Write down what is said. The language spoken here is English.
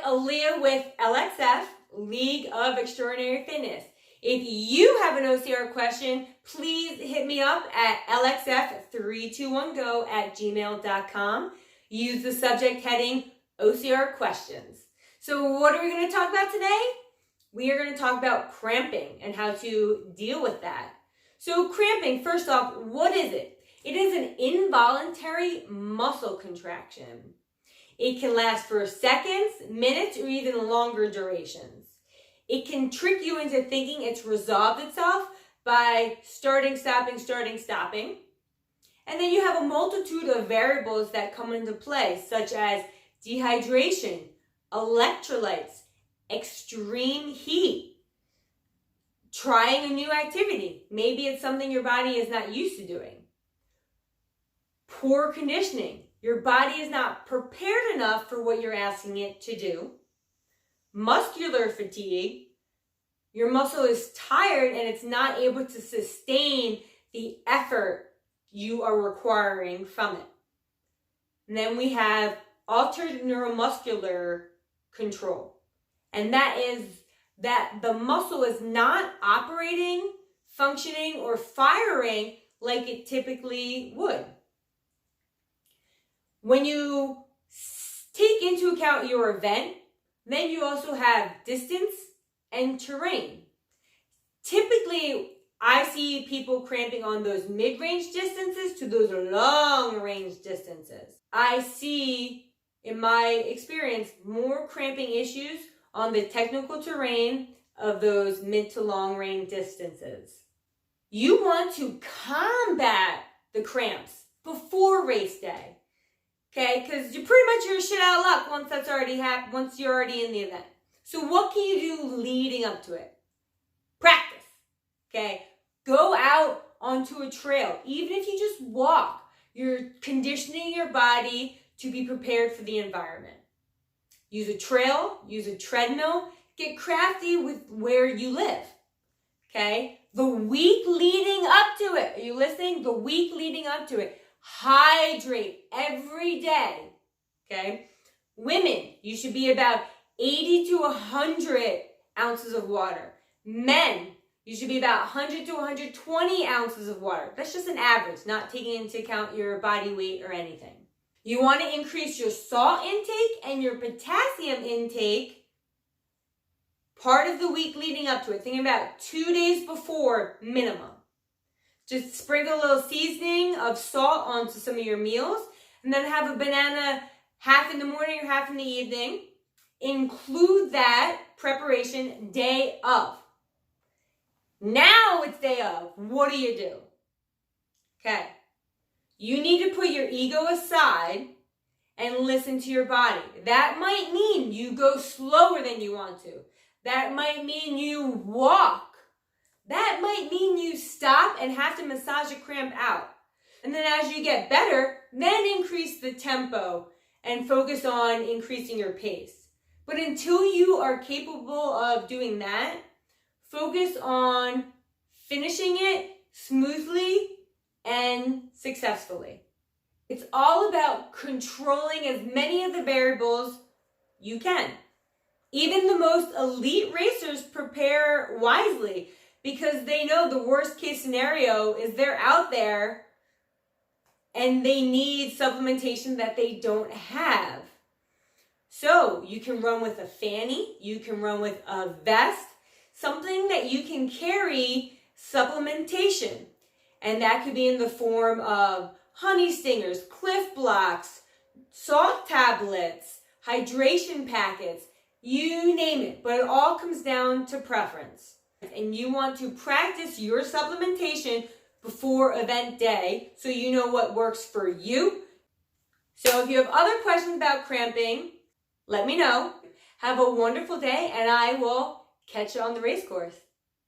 Aaliyah with LXF, League of Extraordinary Fitness. If you have an OCR question, please hit me up at lxf321go@gmail.com. Use the subject heading OCR Questions. So what are we going to talk about today? We are going to talk about cramping and how to deal with that. So cramping, first off, what is it? It is an involuntary muscle contraction. It can last for seconds, minutes, or even longer durations. It can trick you into thinking it's resolved itself by starting, stopping. And then you have a multitude of variables that come into play, such as dehydration, electrolytes, extreme heat, trying a new activity. Maybe it's something your body is not used to doing. Poor conditioning. Your body is not prepared enough for what you're asking it to do. Muscular fatigue. Your muscle is tired and it's not able to sustain the effort you are requiring from it. And then we have altered neuromuscular control. And that is that the muscle is not operating, functioning, or firing like it typically would. When you take into account your event, then you also have distance and terrain. Typically, I see people cramping on those mid-range distances to those long-range distances. I see, in my experience, more cramping issues on the technical terrain of those mid to long-range distances. You want to combat the cramps before race day. Okay, because you're shit out of luck once that's already happened, once you're already in the event. So what can you do leading up to it? Practice. Okay, go out onto a trail. Even if you just walk, you're conditioning your body to be prepared for the environment. Use a trail, use a treadmill, get crafty with where you live. Okay, the week leading up to it, are you listening? The week leading up to it. Hydrate every day, okay? Women, you should be about 80 to 100 ounces of water. Men, you should be about 100 to 120 ounces of water. That's just an average, not taking into account your body weight or anything. You want to increase your salt intake and your potassium intake part of the week leading up to it. Think about 2 days before minimum. Just sprinkle a little seasoning of salt onto some of your meals, and then have a banana half in the morning or half in the evening. Include that preparation day of. Now it's day of. What do you do? Okay. You need to put your ego aside and listen to your body. That might mean you go slower than you want to. That might mean you walk. That might mean you stop and have to massage a cramp out. And then as you get better, then increase the tempo and focus on increasing your pace. But until you are capable of doing that, focus on finishing it smoothly and successfully. It's all about controlling as many of the variables you can. Even the most elite racers prepare wisely, because they know the worst case scenario is they're out there and they need supplementation that they don't have. So you can run with a fanny, you can run with a vest, something that you can carry supplementation. And that could be in the form of honey stingers, Cliff Blocks, salt tablets, hydration packets, you name it. But it all comes down to preference. And you want to practice your supplementation before event day so you know what works for you. So if you have other questions about cramping, let me know. Have a wonderful day, and I will catch you on the race course.